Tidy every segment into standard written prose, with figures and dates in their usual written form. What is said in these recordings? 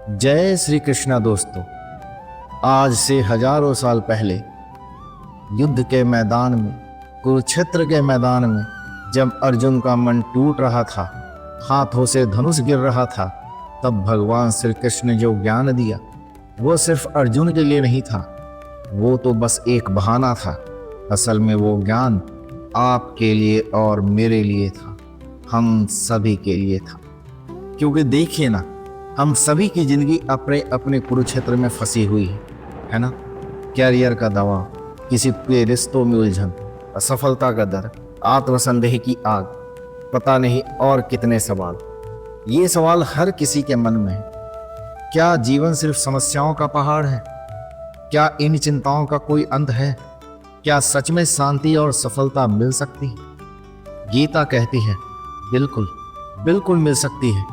जय श्री कृष्णा दोस्तों। आज से हजारों साल पहले युद्ध के मैदान में, कुरुक्षेत्र के मैदान में, जब अर्जुन का मन टूट रहा था, हाथों से धनुष गिर रहा था, तब भगवान श्री कृष्ण ने जो ज्ञान दिया वो सिर्फ अर्जुन के लिए नहीं था। वो तो बस एक बहाना था। असल में वो ज्ञान आपके लिए और मेरे लिए था, हम सभी के लिए था। क्योंकि देखिए ना, हम सभी की जिंदगी अपने अपने कुरुक्षेत्र में फंसी हुई है ना। कैरियर का दबाव, किसी के रिश्तों में उलझन, असफलता का डर, आत्मसंदेह की आग, पता नहीं और कितने सवाल। ये सवाल हर किसी के मन में है। क्या जीवन सिर्फ समस्याओं का पहाड़ है? क्या इन चिंताओं का कोई अंत है? क्या सच में शांति और सफलता मिल सकती है? गीता कहती है बिल्कुल बिल्कुल मिल सकती है,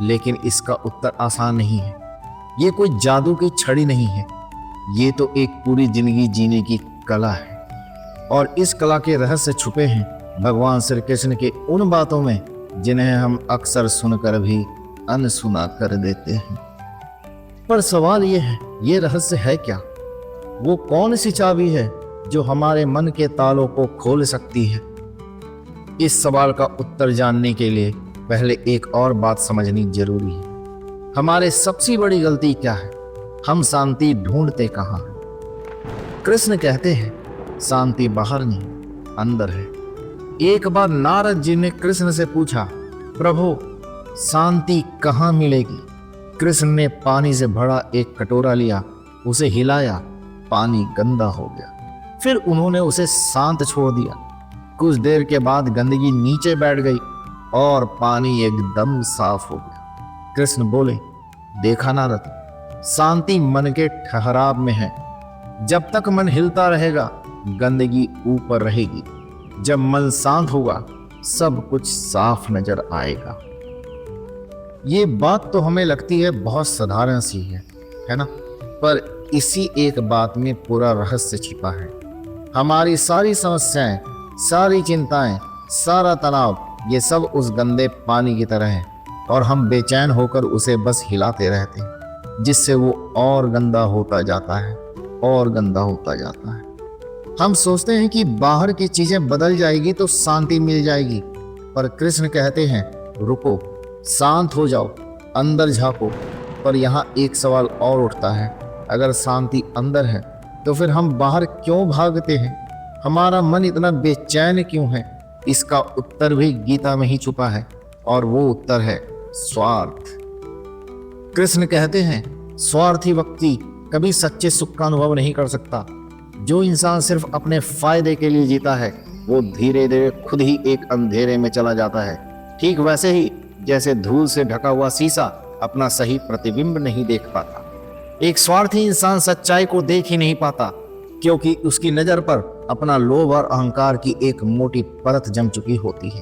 लेकिन इसका उत्तर आसान नहीं है। ये कोई जादू की छड़ी नहीं है, ये तो एक पूरी जिंदगी जीने की कला है। और इस कला के रहस्य छुपे हैं भगवान श्री कृष्ण के उन बातों में जिन्हें हम अक्सर सुनकर भी अनसुना कर देते हैं। पर सवाल ये है, ये रहस्य है क्या? वो कौन सी चाबी है जो हमारे मन के तालों को खोल सकती है? इस सवाल का उत्तर जानने के लिए पहले एक और बात समझनी जरूरी है। हमारे सबसे बड़ी गलती क्या है? हम शांति ढूंढते कहाँ हैं? कृष्ण कहते हैं शांति बाहर नहीं, अंदर है। एक बार नारद जी ने कृष्ण से पूछा, प्रभु शांति कहाँ मिलेगी? कृष्ण ने पानी से भरा एक कटोरा लिया, उसे हिलाया, पानी गंदा हो गया। फिर उन्होंने उसे शांत छोड़ दिया। कुछ देर के बाद गंदगी नीचे बैठ गई और पानी एकदम साफ हो गया। कृष्ण बोले, देखा नारद, शांति मन के ठहराव में है। जब तक मन हिलता रहेगा गंदगी ऊपर रहेगी। जब मन शांत होगा सब कुछ साफ नजर आएगा। ये बात तो हमें लगती है बहुत साधारण सी है ना? पर इसी एक बात में पूरा रहस्य छिपा है। हमारी सारी समस्याएं, सारी चिंताएं, सारा तनाव, ये सब उस गंदे पानी की तरह है और हम बेचैन होकर उसे बस हिलाते रहते हैं, जिससे वो और गंदा होता जाता है और गंदा होता जाता है। हम सोचते हैं कि बाहर की चीजें बदल जाएगी तो शांति मिल जाएगी, पर कृष्ण कहते हैं रुको, शांत हो जाओ, अंदर झांको। पर यहाँ एक सवाल और उठता है, अगर शांति अंदर है तो फिर हम बाहर क्यों भागते हैं? हमारा मन इतना बेचैन क्यों है? इसका उत्तर भी गीता में ही छुपा है, और वो उत्तर है स्वार्थ। कृष्ण कहते हैं स्वार्थी व्यक्ति कभी सच्चे सुख का अनुभव नहीं कर सकता। जो इंसान सिर्फ अपने फायदे के लिए जीता है वो धीरे धीरे खुद ही एक अंधेरे में चला जाता है। ठीक वैसे ही जैसे धूल से ढका हुआ शीशा अपना सही प्रतिबिंब नहीं देख पाता। एक स्वार्थी इंसान सच्चाई को देख ही नहीं पाता, क्योंकि उसकी नजर पर अपना लोभ और अहंकार की एक मोटी परत जम चुकी होती है।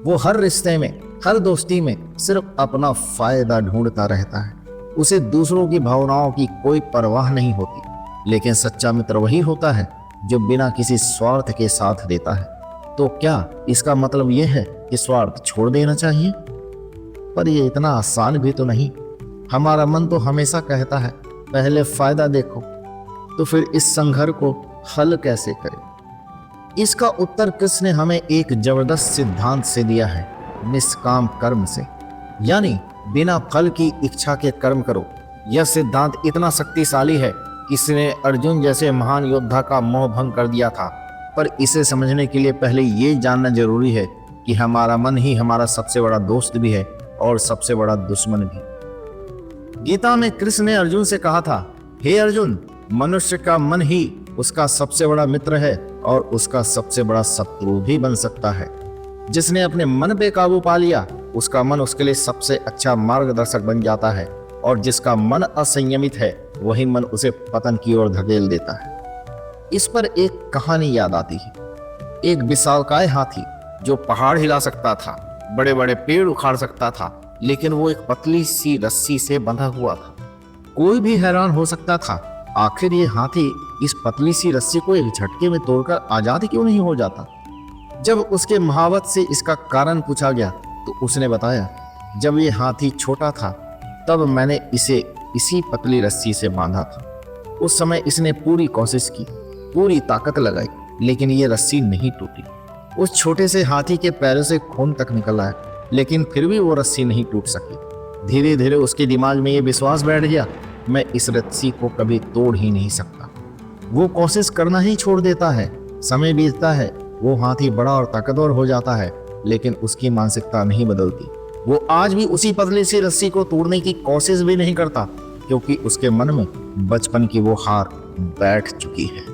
वो हर रिश्ते में, हर दोस्ती में सिर्फ अपना फायदा ढूंढता रहता है। उसे दूसरों की भावनाओं की कोई परवाह नहीं होती। लेकिन सच्चा मित्र वही होता है जो बिना किसी स्वार्थ के साथ देता है। तो क्या इसका मतलब यह है कि स्वार्थ छोड़ देना चाहिए? पर यह इतना आसान भी तो नहीं। हमारा मन तो हमेशा कहता है पहले फायदा देखो, तो फिर इस संघर्ष को हल कैसे करें? इसका उत्तर कृष्ण ने हमें एक जबरदस्त सिद्धांत से दिया है, निष्काम कर्म से, यानी बिना फल की इच्छा के कर्म करो। यह सिद्धांत इतना शक्तिशाली है कि इसने अर्जुन जैसे महान योद्धा का मोह भंग कर दिया था। पर इसे समझने के लिए पहले ये जानना जरूरी है कि हमारा मन ही हमारा सबसे बड़ा दोस्त भी है और सबसे बड़ा दुश्मन भी। गीता में कृष्ण ने अर्जुन से कहा था, हे अर्जुन, मनुष्य का मन ही उसका सबसे बड़ा मित्र है और उसका सबसे बड़ा शत्रु भी बन सकता है। जिसने अपने मन पे काबू पा लिया उसका मन उसके लिए सबसे अच्छा मार्गदर्शक बन जाता है, और जिसका मन असंयमित है वही मन उसे पतन की ओर धकेल देता है। इस पर एक कहानी याद आती है। एक विशालकाय हाथी जो पहाड़ हिला सकता था, बड़े बड़े पेड़ उखाड़ सकता था, लेकिन वो एक पतली सी रस्सी से बंधा हुआ था। कोई भी हैरान हो सकता था, आखिर ये हाथी इस पतली सी रस्सी को एक झटके में तोड़कर आजाद क्यों नहीं हो जाता? जब उसके महावत से इसका कारण पूछा गया तो उसने बताया, जब ये हाथी छोटा था तब मैंने इसे इसी पतली रस्सी से बांधा था। उस समय इसने पूरी कोशिश की, पूरी ताकत लगाई, लेकिन ये रस्सी नहीं टूटी। उस छोटे से हाथी के पैरों से खून तक निकल आया, लेकिन फिर भी वो रस्सी नहीं टूट सकी। धीरे धीरे उसके दिमाग में ये विश्वास बैठ गया, मैं इस रस्सी को कभी तोड़ ही नहीं सकता। वो कोशिश करना ही छोड़ देता है। समय बीतता है, वो हाथी बड़ा और ताकतवर हो जाता है, लेकिन उसकी मानसिकता नहीं बदलती। वो आज भी उसी पतली सी रस्सी को तोड़ने की कोशिश भी नहीं करता, क्योंकि उसके मन में बचपन की वो हार बैठ चुकी है।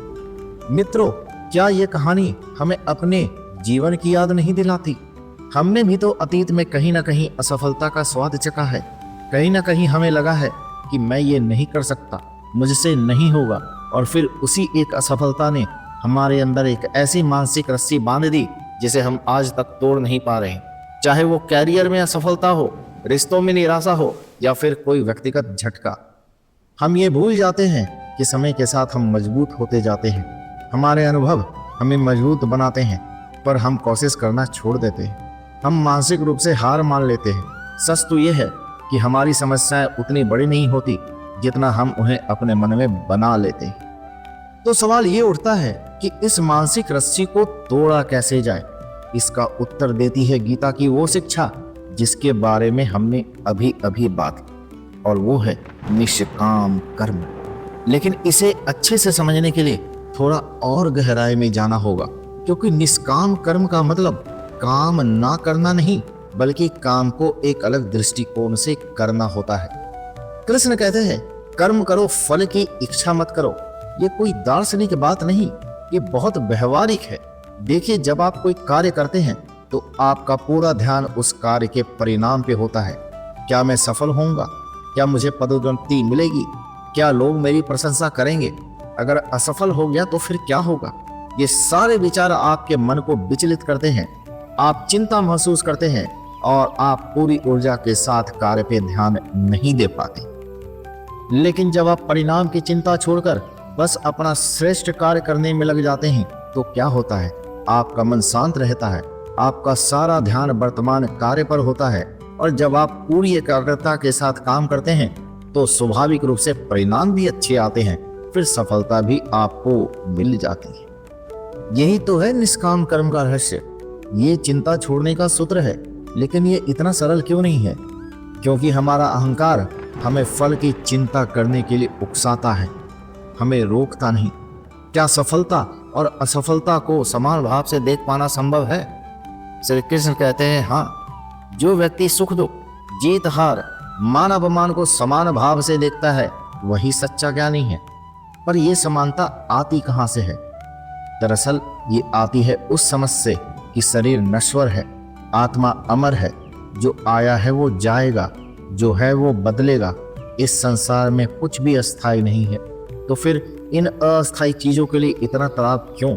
मित्रों, क्या ये कहानी हमें अपने जीवन की याद नहीं दिलाती? हमने भी तो अतीत में कहीं ना कहीं असफलता का स्वाद चखा है। कहीं ना कहीं हमें लगा है कि मैं ये नहीं कर सकता, मुझसे नहीं होगा, और फिर उसी एक असफलता ने हमारे अंदर एक ऐसी मानसिक रस्सी बांध दी जिसे हम आज तक तोड़ नहीं पा रहे। चाहे वो कैरियर में असफलता हो, रिश्तों में निराशा हो, या फिर कोई व्यक्तिगत झटका। हम ये भूल जाते हैं कि समय के साथ हम मजबूत होते जाते हैं। हमारे अनुभव हमें मजबूत बनाते हैं, पर हम कोशिश करना छोड़ देते हैं। हम मानसिक रूप से हार मान लेते हैं। सच तो यह है कि हमारी समस्याएं उतनी बड़ी नहीं होती जितना हम उन्हें अपने मन में बना लेते हैं। तो सवाल ये उठता है कि इस मानसिक रस्सी को तोड़ा कैसे जाए? इसका उत्तर देती है गीता की वो शिक्षा जिसके बारे में हमने अभी अभी बात की, और वो है निष्काम कर्म। लेकिन इसे अच्छे से समझने के लिए थोड़ा और गहराई में जाना होगा, क्योंकि निष्काम कर्म का मतलब काम ना करना नहीं, बल्कि काम को एक अलग दृष्टिकोण से करना होता है। कृष्ण कहते हैं, कर्म करो, फल की इच्छा मत करो। ये कोई दार्शनिक बात नहीं, ये बहुत व्यवहारिक है। देखिए, जब आप कोई कार्य करते हैं तो आपका पूरा ध्यान उस कार्य के परिणाम पे होता है। क्या मैं सफल होऊंगा? क्या मुझे पदोन्नति मिलेगी? क्या लोग मेरी प्रशंसा करेंगे? अगर असफल हो गया तो फिर क्या होगा? ये सारे विचार आपके मन को विचलित करते हैं। आप चिंता महसूस करते हैं और आप पूरी ऊर्जा के साथ कार्य पे ध्यान नहीं दे पाते। लेकिन जब आप परिणाम की चिंता छोड़कर बस अपना श्रेष्ठ कार्य करने में लग जाते हैं तो क्या होता है? आपका मन शांत रहता है, आपका सारा ध्यान वर्तमान कार्य पर होता है, और जब आप पूरी एकाग्रता के साथ काम करते हैं तो स्वाभाविक रूप से परिणाम भी अच्छे आते हैं, फिर सफलता भी आपको मिल जाती है। यही तो है निष्काम कर्म का रहस्य। ये चिंता छोड़ने का सूत्र है, लेकिन ये इतना सरल क्यों नहीं है? क्योंकि हमारा अहंकार हमें फल की चिंता करने के लिए उकसाता है, हमें रोकता नहीं। क्या सफलता और असफलता को समान भाव से देख पाना संभव है? श्री कृष्ण कहते हैं, हाँ, जो व्यक्ति सुख दुख, जीत हार, मान अपमान को समान भाव से देखता है वही सच्चा ज्ञानी है। पर यह समानता आती कहां से है? दरअसल ये आती है उस समझ से कि शरीर नश्वर है, आत्मा अमर है। जो आया है वो जाएगा, जो है वो बदलेगा। इस संसार में कुछ भी अस्थायी नहीं है। तो फिर इन अस्थायी चीजों के लिए इतना तड़ाप क्यों,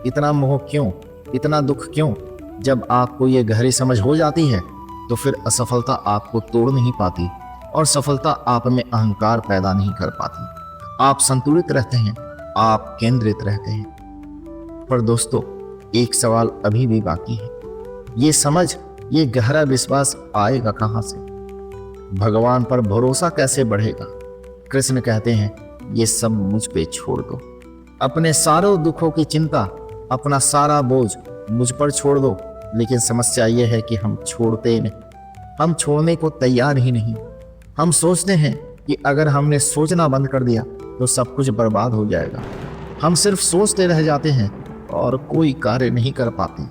इतना मोह क्यों, इतना दुख क्यों? जब आपको ये गहरी समझ हो जाती है तो फिर असफलता आपको तोड़ नहीं पाती और सफलता आप में अहंकार पैदा नहीं कर पाती। आप संतुलित रहते हैं, आप केंद्रित रहते हैं। पर दोस्तों, एक सवाल अभी भी बाकी है। ये समझ, ये गहरा विश्वास आएगा कहां से? भगवान पर भरोसा कैसे बढ़ेगा? कृष्ण कहते हैं, ये सब मुझ पे छोड़ दो। अपने सारों दुखों की चिंता, अपना सारा बोझ मुझ पर छोड़ दो। लेकिन समस्या यह है कि हम छोड़ते नहीं, हम छोड़ने को तैयार ही नहीं। हम सोचते हैं कि अगर हमने सोचना बंद कर दिया तो सब कुछ बर्बाद हो जाएगा। हम सिर्फ सोचते रह जाते हैं और कोई कार्य नहीं कर पाते।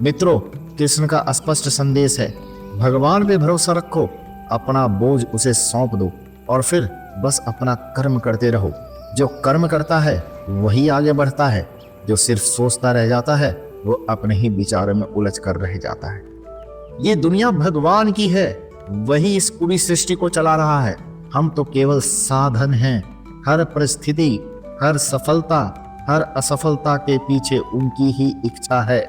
मित्रों, कृष्ण का स्पष्ट संदेश है, भगवान पे भरोसा रखो, अपना बोझ उसे सौंप दो और फिर बस अपना कर्म करते रहो। जो कर्म करता है वही आगे बढ़ता है, जो सिर्फ सोचता रह जाता है वो अपने ही विचारों में उलझ कर रह जाता है। ये दुनिया भगवान की है, वही इस पूरी सृष्टि को चला रहा है। हम तो केवल साधन हैं। हर परिस्थिति, हर सफलता, हर असफलता के पीछे उनकी ही इच्छा है।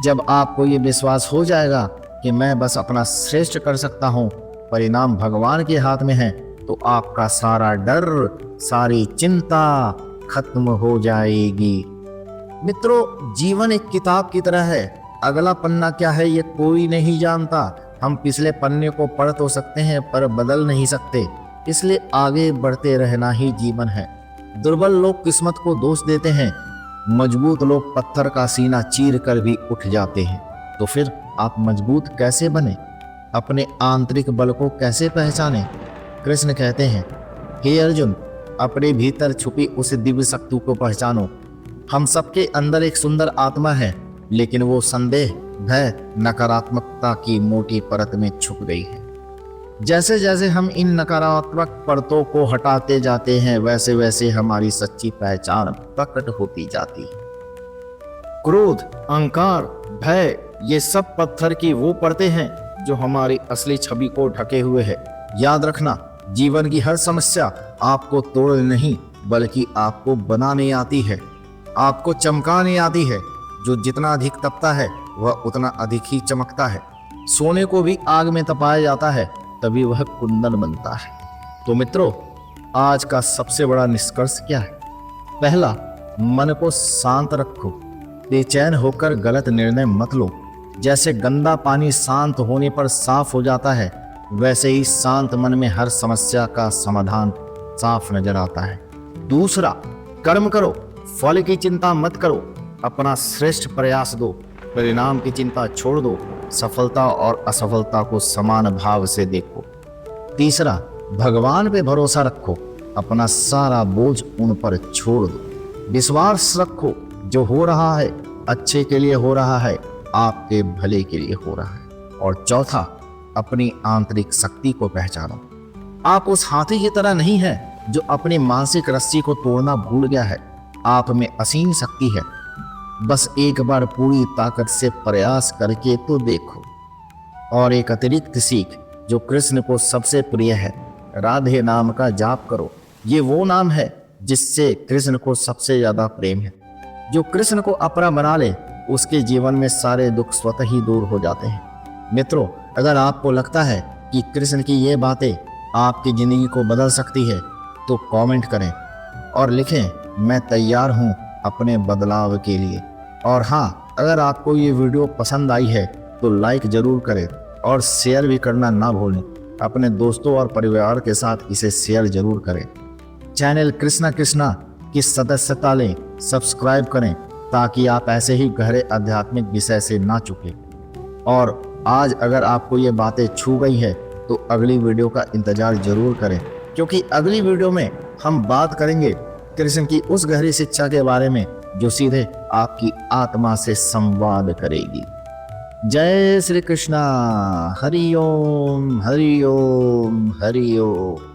जब आपको ये विश्वास हो जाएगा कि मैं बस अपना श्रेष्ठ कर सकता हूँ, परिणाम भगवान के हाथ में है, तो आपका सारा डर, सारी चिंता खत्म हो जाएगी। मित्रों, जीवन एक किताब की तरह है। अगला पन्ना क्या है ये कोई नहीं जानता। हम पिछले पन्ने को पढ़ तो सकते हैं पर बदल नहीं सकते। इसलिए आगे बढ़ते रहना ही जीवन है। दुर्बल लोग किस्मत को दोष देते हैं, मजबूत लोग पत्थर का सीना चीर कर भी उठ जाते हैं। तो फिर आप मजबूत कैसे बने? अपने आंतरिक बल को कैसे पहचाने? कृष्ण कहते हैं, हे अर्जुन, अपने भीतर छुपी उस दिव्य शक्ति को पहचानो। हम सबके अंदर एक सुंदर आत्मा है, लेकिन वो संदेह, भय, नकारात्मकता की मोटी परत में छुप गई है। जैसे जैसे हम इन नकारात्मक परतों को हटाते जाते हैं, वैसे वैसे हमारी सच्ची पहचान प्रकट होती जाती है। क्रोध, अहंकार, भय, ये सब पत्थर की वो परतें हैं जो हमारी असली छवि को ढके हुए है। याद रखना, जीवन की हर समस्या आपको तोड़ने नहीं बल्कि आपको बनाने आती है, आपको चमकाने आती है। जो जितना अधिक तपता है वह उतना अधिक ही चमकता है। सोने को भी आग में तपाया जाता है, तभी वह कुंदन बनता है। तो मित्रों, आज का सबसे बड़ा निष्कर्ष क्या है? पहला, मन को शांत रखो। बेचैन होकर गलत निर्णय मत लो। जैसे गंदा पानी शांत होने पर साफ हो जाता है, वैसे ही शांत मन में हर समस्या का समाधान साफ नजर आता है। दूसरा, कर्म करो, फल की चिंता मत करो, अपना श्रेष्ठ प्रयास दो, परिणाम की चिंता छोड़ दो, सफलता और असफलता को समान भाव से देखो। तीसरा, भगवान पे भरोसा रखो, अपना सारा बोझ उन पर छोड़ दो। विश्वास रखो, जो हो रहा है अच्छे के लिए हो रहा है, आपके भले के लिए हो रहा है। और चौथा, अपनी आंतरिक शक्ति को पहचानो। आप उस हाथी की तरह नहीं है जो अपनी मानसिक रस्सी को तोड़ना भूल गया है। आप में असीम शक्ति है, बस एक बार पूरी ताकत से प्रयास करके तो देखो। और एक अतिरिक्त सीख जो कृष्ण को सबसे प्रिय है, राधे नाम का जाप करो। ये वो नाम है जिससे कृष्ण को सबसे ज्यादा प्रेम है। जो कृष्ण को अपना बना ले, उसके जीवन में सारे दुख स्वतः ही दूर हो जाते हैं। मित्रों, अगर आपको लगता है कि कृष्ण की ये बातें आपकी जिंदगी को बदल सकती है, तो कमेंट करें और लिखें, मैं तैयार हूं अपने बदलाव के लिए। और हाँ, अगर आपको ये वीडियो पसंद आई है तो लाइक जरूर करें और शेयर भी करना ना भूलें। अपने दोस्तों और परिवार के साथ इसे शेयर जरूर करें। चैनल कृष्णा कृष्णा की सदस्यता लें, सब्सक्राइब करें ताकि आप ऐसे ही गहरे आध्यात्मिक विषय से ना चुकें। और आज अगर आपको ये बातें छू गई है तो अगली वीडियो का इंतजार जरूर करें, क्योंकि अगली वीडियो में हम बात करेंगे कृष्ण की उस गहरी शिक्षा के बारे में जो सीधे आपकी आत्मा से संवाद करेगी। जय श्री कृष्णा। हरि ओम हरि ओम हरि ओम।